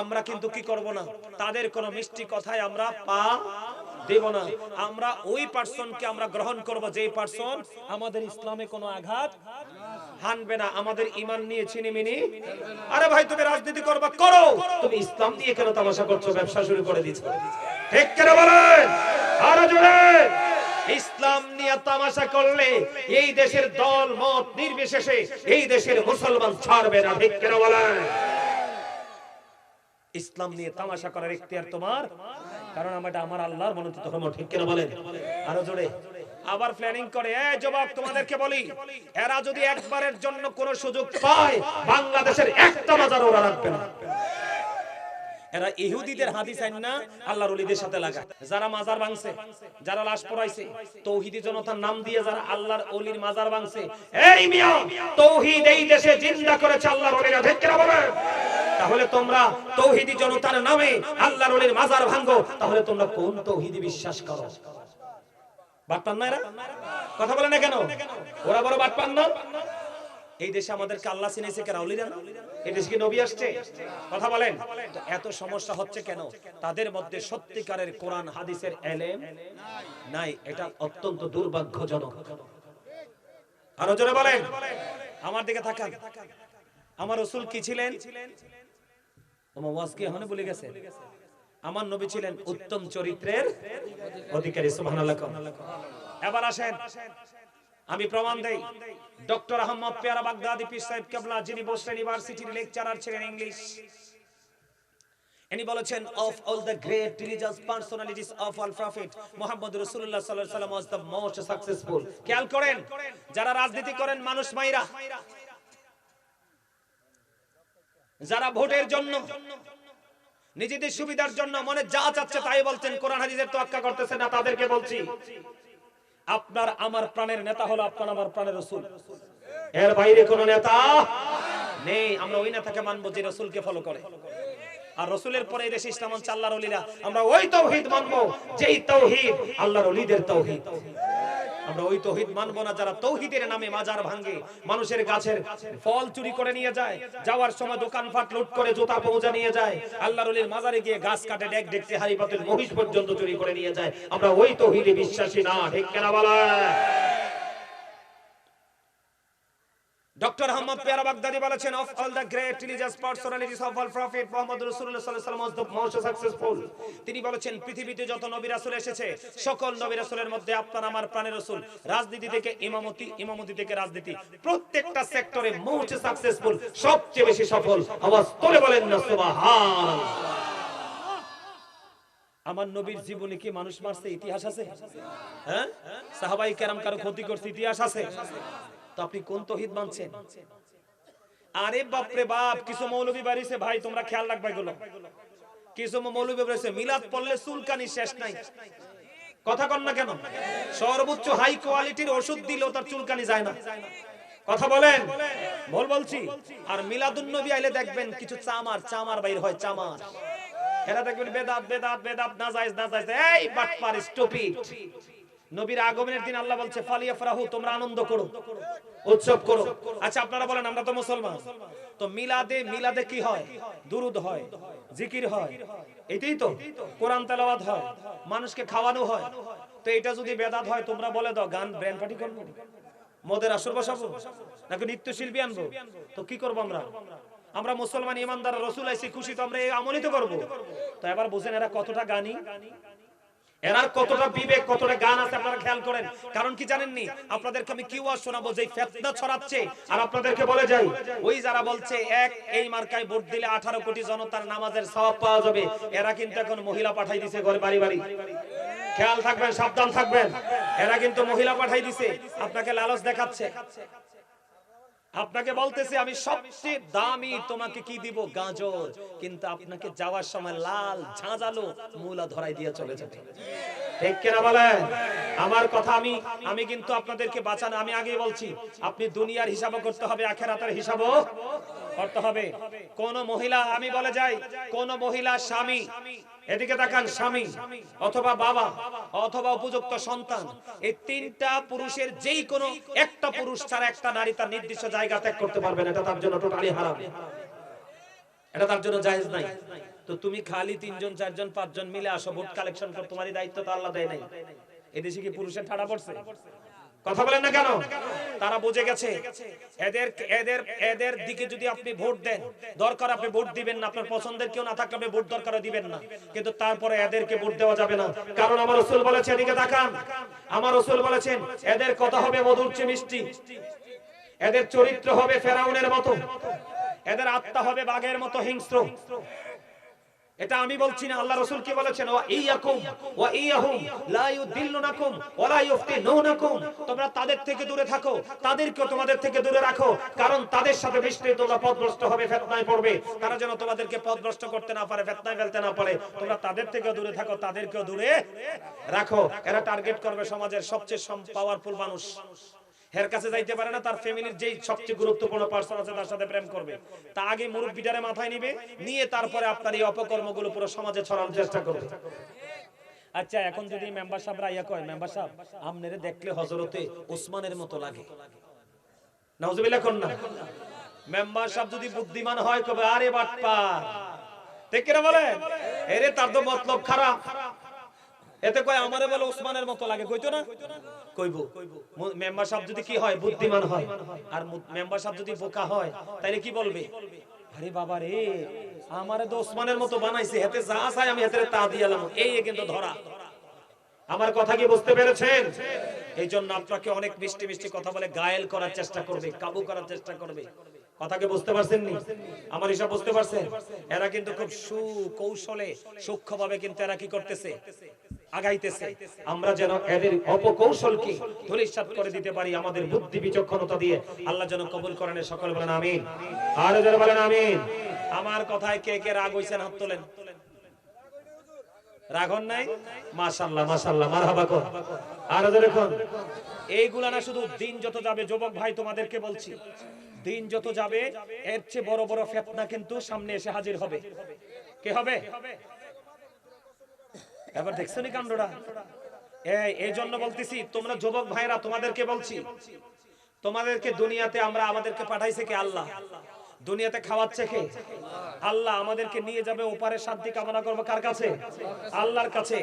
আমরা কিন্তু কি করব না, তাদের কোনো মিষ্টি কথায় আমরা পা দেব না। আমরা ওই পার্সনকে আমরা গ্রহণ করব যে পার্সন আমাদের ইসলামে কোনো আঘাত হানবে না, আমাদের ঈমান নিয়ে ছিনিমিনি। আরে ভাই তুমি রাজনীতি করবা করো, তুমি ইসলাম নিয়ে কেন তামাশা করছো, ব্যবসা শুরু করে দিছো? ঠিক কেন বলেন? আরো জোরে। ইসলাম নিয়ে তামাশা করলে এই দেশের দল মত নির্বিশেষে এই দেশের মুসলমান ছাড়বে না। ঠিক কেন বলেন? ইসলাম নিয়ে তামাশা করার ইখতিয়ার তোমার, কারণ এটা আমার আল্লাহর মনোনীত ধর্ম। ঠিক কেন বলেন? আরো জোরে। আবার প্ল্যানিং করে, এই যুবক তোমাদেরকে বলি, এরা যদি একবারের জন্য কোন সুযোগ পায় বাংলাদেশের একটা মাজার ওরা রাখবে না। এরা ইহুদিদের হাদিস আইন না আল্লাহর ওলিদের সাথে লাগায়। যারা মাজার ভাঙছে, যারা লাশ পোড়াইছে, তৌহিদি জনতার নাম দিয়ে যারা আল্লাহর ওলির মাজার ভাঙছে, এই মিয়া তৌহিদ এই দেশে জিন্দা করেছে আল্লাহর ওলিরা। ঠিক কিনা বলেন? তাহলে তোমরা তৌহিদি জনতার নামে আল্লাহর ওলির মাজার ভাঙো, তাহলে তোমরা কোন তৌহিদি বিশ্বাস করো? বাটপান না এরা? কথা বলে না কেন? ওরা বড় বাটপান না? এই দেশে আমাদেরকে আল্লাহ চিনেছে কারা? ওলিরা না? এই দেশে কি নবী আসছে? কথা বলেন। এত সমস্যা হচ্ছে কেন? তাদের মধ্যে সত্যিকারের কোরআন হাদিসের ইলম নাই। এটা অত্যন্ত দুর্ভাগ্যজনক। আরো জোরে বলেন। আমার দিকে তাকান। আমার রাসূল কি ছিলেন? আমার ওয়াজ কি এখনো ভুলে গেছে? আমার নবী ছিলেন উত্তম চরিত্রের অধিকারী। সুবহানাল্লাহ। এবার আসেন আমি প্রমাণ দেই। ডক্টর আহমদ পেয়ারা বাগদাদি পীর সাহেব কেবলা, যিনি বোস্টন ইউনিভার্সিটির লেকচারার ছিলেন ইংলিশ, ইনি বলেছেন of all the great religious personalities of all prophet Muhammad রাসূলুল্লাহ সাল্লাল্লাহু আলাইহি ওয়াসাল্লাম was the most successful। খেয়াল করেন, যারা রাজনীতি করেন মানুষ মাইরা, যারা ভোটের জন্য নিজেদের সুবিধার জন্য মনে যা চাচ্ছে তাই বলছেন, কোরআন হাদিসের তোয়াক্কা করতেছেন না, তাদেরকে বলছি আপনার আমার প্রাণের নেতা হলো আপনার আমার প্রাণের রাসূল। এর বাইরে কোন নেতা নেই। আমরা ওই নেতাকে মানবো যে রাসূলকে ফলো করে। আর রাসূলের পরে এই দেশে ইসলাম হচ্ছে আল্লাহর ওলিরা। আমরা ওই তাওহীদ মানবো যেই তাওহীদ আল্লাহর ওলিদের তাওহীদ। আমরা ওই তাওহীদ মানবো না যারা তাওহীদের নামে মাজার ভাঙে, মানুষের গাছের ফল চুরি করে নিয়ে যায়, যাওয়ার সময় দোকানপাট লুট করে জুতা পৌঁছা নিয়ে যায়, আল্লাহর ওলির মাজারে গিয়ে গাছ কাটে, ডেক ডেকতে হাড়ি পাতিল মহিষ পর্যন্ত চুরি করে নিয়ে যায়। আমরা ওই তাওহীদে বিশ্বাসী না। ঠিক কেন বলা? ডক্টর আহমদ পেয়ারা বাগদাদি বলেছেন of all the great religious personalities of all prophet Muhammad রাসূলুল্লাহ সাল্লাল্লাহু আলাইহি ওয়াসাল্লাম was the most successful। তিনি বলেছেন পৃথিবীতে যত নবী রাসূল এসেছে সকল নবী রাসূলের মধ্যে আপনার আমার প্রাণের রাসূল রাজনীতি থেকে ইমামতি, ইমামতি থেকে রাজনীতি, প্রত্যেকটা সেক্টরে মোস্ট সাকসেসফুল, সবচেয়ে বেশি সফল। আওয়াজ তোলে বলেন না সুবহানাল্লাহ। আমার নবীর জীবনে কি মানুষ মারছে ইতিহাস আছে? হ্যাঁ, সাহাবাই কেরাম কারো ক্ষতি করছে ইতিহাস আছে? তো আপনি কোন তাওহীদ মানছেন? আরে বাপ রে বাপ, কিছু মৌলভী বাড়িছে ভাই, তোমরা খেয়াল রাখবা এগুলো। কিছু মৌলভী বাড়িছে মিলাদ পড়লে চুলকানি শেষ নাই। কথা কন না কেন? সর্বোচ্চ হাই কোয়ালিটির ওষুধ দিলেও তার চুলকানি যায় না। কথা বলেন, ভুল বলছি? আর মিলাদুন নবী আইলে দেখবেন কিছু চামার বাইর হয়, চামার। এরা দেখবেন বেদাত বেদাত বেদাত, নাজায়েজ নাজায়েজ। এই বাটপার স্টুপিড। নবীর আগমনের দিন আল্লাহ বলছে ফালিয়াফরাহু, তোমরা আনন্দ করো, উৎসব করো। আচ্ছা আপনারা বলেন, আমরা তো মুসলমান, তো মিলাদে কি হয়? দুরূদ হয়, জিকির হয়, এটাই তো। কোরআন তেলাওয়াত হয়, মানুষকে খাওয়ানো হয়। তো এটা যদি বেদাত হয়, তোমরা বলে দাও গান ব্যান্ড পার্টি করবো, মদের আসর বসাবো, নাকি নৃত্যশিল্পী আনবো? তো কি করবো আমরা? আমরা মুসলমান ইমানদার, রাসূল আইছে খুশি, তো আমরা এই আমলই তো করবো। তো এবার বুঝেন এরা কতটা গানি, এরার কতটা বিবেক, কতটা গান আছে আপনারা খেয়াল করেন। কারণ কি জানেননি? আপনাদেরকে আমি কি ওয়াজ শোনাবো যে ফিতনা ছড়াচ্ছে, আর আপনাদেরকে বলে যাই ওই যারা বলছে এই মার্কায় ভোট দিলে 18 কোটি জনতার নামাজের সওয়াব পাওয়া যাবে, এরা কিন্তু এখন মহিলা পাঠাই দিছে ঘরে বাড়ি বাড়ি। খেয়াল থাকবেন, সাবধান থাকবেন। এরা কিন্তু মহিলা পাঠাই দিছে, আপনাকে লালচ দেখাচ্ছে। আপনাকে বলতেছে আমি সবচেয়ে দামি তোমাকে কি দিব? গাজর। কিন্তু আপনাকে যাওয়ার সময় লাল ঝাঁঝালো মূলা ধরাই দিয়ে চলে যাবে। ঠিক কিনা বলেন? আমার কথা আমি কিন্তু আপনাদেরকে বাঁচানো, আমি আগেই বলছি, আপনি দুনিয়ার হিসাবও করতে হবে, আখিরাতের হিসাবও করতে হবে। কোন মহিলা, আমি বলে যাই, কোন মহিলা স্বামী, এদিকে তাকান, স্বামী অথবা বাবা অথবা উপযুক্ত সন্তান, এই তিনটা পুরুষের যেই কোনো একটা পুরুষ ছাড়া একটা নারী তার নির্দিষ্ট জায়গা ত্যাগ করতে পারবে না। এটা তার জন্য টোটালি হারাম, এটা তার জন্য জায়েজ নাই। তো তুমি খালি 3 জন 4 জন 5 জন মিলে আসো ভোট কালেকশন কর, তোমারই দায়িত্ব তো আল্লাহ দেয় নাই। এদেশে কি পুরুষের ঠাড়া পড়ছে? কথা বলেন না কেন? তারা বুঝে গেছে এদের এদের এদের দিকে যদি আপনি ভোট দেন, দরকার আপনি ভোট দিবেন না, আপনার পছন্দের কেউ না থাকলে আপনি ভোট দরকার দিবেন না, কিন্তু তারপরে এদেরকে ভোট দেওয়া যাবে না। কারণ আমার রাসূল বলেছে, এদিকে তাকান, আমার রাসূল বলেছেন এদের কথা হবে মধুর চেয়ে মিষ্টি, এদের চরিত্র হবে ফেরাউনের মতো, এদের আত্মা হবে বাঘের মতো হিংস্র। এটা আমি বলছি না, আল্লাহ রাসূল কি বলেছেন? ওয়া ইয়াকুম ওয়া ইয়াহুম লা ইউদিল্লুনাকুম ওয়া লা ইফতিনুনাকুম, তোমরা তাদের থেকে দূরে থাকো, তাদেরকেও তোমাদের থেকে দূরে রাখো, কারণ তাদের সাথে মিশলে তোমরা পথভ্রষ্ট হবে, ফিতনায় পড়বে। তারা যেন তোমাদেরকে পথভ্রষ্ট করতে না পারে, ফিতনায় ফেলতে না পারে। তোমরা তাদের থেকে দূরে থাকো, তাদেরকেও দূরে রাখো। এরা টার্গেট করবে সমাজের সবচেয়ে পাওয়ারফুল মানুষ, এর কাছে যাইতে পারে না, তার ফ্যামিলির যেই সবচেয়ে গুরুত্বপূর্ণ পার্সন আছে তার সাথে প্রেম করবে। তা আগে মুরব্বিটারে মাথায় নিবে, নিয়ে তারপরে আপনার এই অপকর্মগুলো পুরো সমাজে ছড়ানোর চেষ্টা করবে। আচ্ছা, এখন যদি মেম্বার সাহেবরা ইয়া কয়, মেম্বার সাহেব আমনেরে দেখলে হযরতে ওসমানের মতো লাগে, নাউজুবিল্লাহ কোন না? মেম্বার সাহেব যদি বুদ্ধিমান হয় কবে আরে বাটপার, ঠিক কি না বলেন? এরে তার তো মতলব খারাপ। এতে কয় আমারে বলে ওসমানের মতো লাগে, কইতো না? কইবো। মেম্বার সাহেব যদি কি হয়, বুদ্ধিমান হয়, আর মেম্বার সাহেব যদি বোকা হয় তাইলে কি বলবে? আরে বাবা রে, আমারে তো ওসমানের মতো বানাইছে, হেতে যা চাই আমি হেতে তা দিয়ালাম, এই কিন্তু ধরা। আমার কথা কি বুঝতে পেরেছেন? এই জন্য আপনাকে অনেক মিষ্টি মিষ্টি কথা বলে গায়েল করার চেষ্টা করবে, কাবু করার চেষ্টা করবে। কথাকে বুঝতে পারছেন নি? আমার হিসাব বুঝতে পারছেন? এরা কিন্তু খুব সুকৌশলে সূক্ষ্মভাবে কিন্তু এরা কি করতেছে, আগাইতেছে। আমরা যেন এদের অপকৌশলকে ধূলিসাৎ করে দিতে পারি আমাদের বুদ্ধি বিচক্ষণতা দিয়ে। আল্লাহ যেন কবুল করেন, সকলে বলেন আমিন। আর যারা বলেন আমিন। আমার কথায় কে কে রাগ হইছেন হাত তোলেন। রাগন নাই? মাশাআল্লাহ মাশাআল্লাহ, মারহাবা কর। আর যারা কোন এইগুলা না, শুধু দিন যত যাবে, যুবক ভাই তোমাদেরকে বলছি, দিন যত যাবে এর চেয়ে বড় বড় ফিতনা কিন্তু সামনে এসে হাজির হবে। কে হবে? এবার দেখছনি কাণ্ডটা? এই জন্য বলতেছি, তোমরা যুবক ভাইরা তোমাদেরকে বলছি, তোমাদেরকে দুনিয়াতে আমাদেরকে পাঠাইছে কে? আল্লাহ। দুনিয়াতে খাওয়াচ্ছে কে? আল্লাহ। আমাদেরকে নিয়ে যাবে ওপারে, শান্তি কামনা করবো কার কাছে? আল্লাহর কাছে।